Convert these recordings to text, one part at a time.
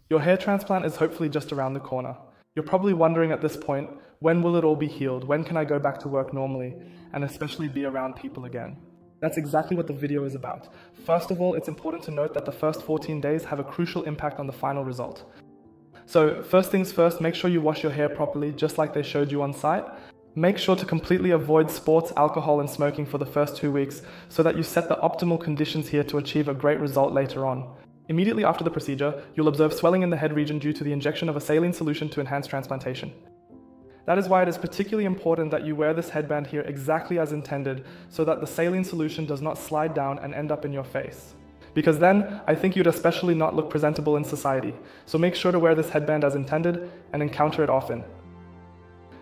Your hair transplant is hopefully just around the corner. You're probably wondering at this point, when will it all be healed? When can I go back to work normally? And especially be around people again? That's exactly what the video is about. First of all, it's important to note that the first 14 days have a crucial impact on the final result. So first things first, make sure you wash your hair properly, just like they showed you on site. Make sure to completely avoid sports, alcohol, and smoking for the first 2 weeks so that you set the optimal conditions here to achieve a great result later on. Immediately after the procedure, you'll observe swelling in the head region due to the injection of a saline solution to enhance transplantation. That is why it is particularly important that you wear this headband here exactly as intended so that the saline solution does not slide down and end up in your face. Because then, I think you'd especially not look presentable in society. So make sure to wear this headband as intended and encounter it often.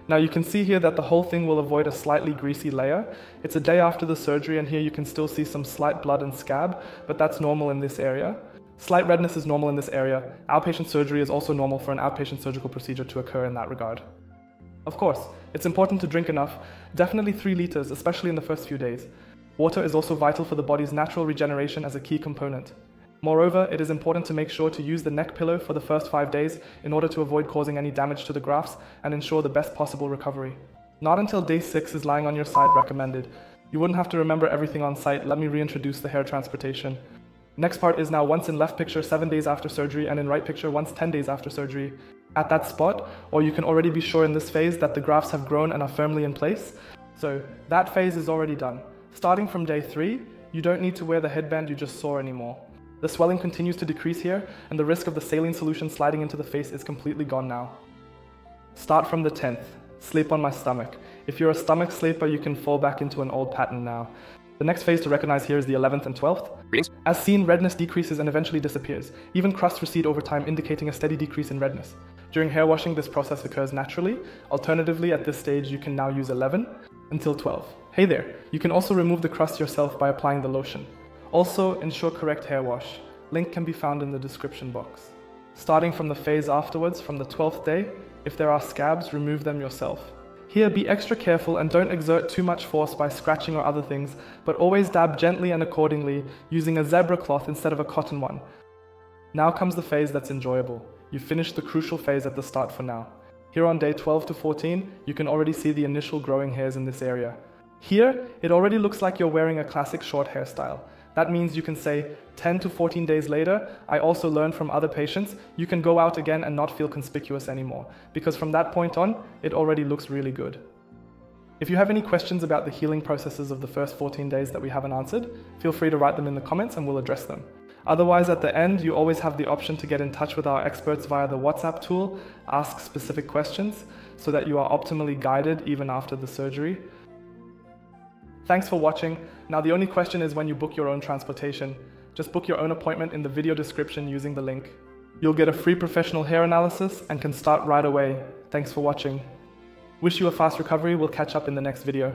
Now you can see here that the whole thing will avoid a slightly greasy layer. It's a day after the surgery and here you can still see some slight blood and scab, but that's normal in this area. Slight redness is normal in this area. Outpatient surgery is also normal for an outpatient surgical procedure to occur in that regard. Of course, it's important to drink enough, definitely 3 liters, especially in the first few days. Water is also vital for the body's natural regeneration as a key component. Moreover, it is important to make sure to use the neck pillow for the first 5 days in order to avoid causing any damage to the grafts and ensure the best possible recovery. Not until day 6 is lying on your side recommended. You wouldn't have to remember everything on site. Let me reintroduce the hair transportation. Next part is now once in left picture 7 days after surgery and in right picture once 10 days after surgery. At that spot, or you can already be sure in this phase that the grafts have grown and are firmly in place. So that phase is already done. Starting from day 3, you don't need to wear the headband you just saw anymore. The swelling continues to decrease here and the risk of the saline solution sliding into the face is completely gone now. Start from the 10th. Sleep on my stomach. If you're a stomach sleeper, you can fall back into an old pattern now. The next phase to recognize here is the 11th and 12th. As seen, redness decreases and eventually disappears. Even crusts recede over time, indicating a steady decrease in redness. During hair washing, this process occurs naturally. Alternatively, at this stage, you can now use 11 until 12. Hey there, you can also remove the crust yourself by applying the lotion. Also, ensure correct hair wash. Link can be found in the description box. Starting from the phase afterwards, from the 12th day, if there are scabs, remove them yourself. Here, be extra careful and don't exert too much force by scratching or other things, but always dab gently and accordingly, using a zebra cloth instead of a cotton one. Now comes the phase that's enjoyable. You've finished the crucial phase at the start for now. Here on day 12 to 14, you can already see the initial growing hairs in this area. Here, it already looks like you're wearing a classic short hairstyle. That means you can say 10 to 14 days later, I also learned from other patients, you can go out again and not feel conspicuous anymore, because from that point on, it already looks really good. If you have any questions about the healing processes of the first 14 days that we haven't answered, feel free to write them in the comments and we'll address them. Otherwise, at the end, you always have the option to get in touch with our experts via the WhatsApp tool, ask specific questions, so that you are optimally guided even after the surgery. Thanks for watching. Now the only question is when you book your own transportation. Just book your own appointment in the video description using the link. You'll get a free professional hair analysis and can start right away. Thanks for watching. Wish you a fast recovery. We'll catch up in the next video.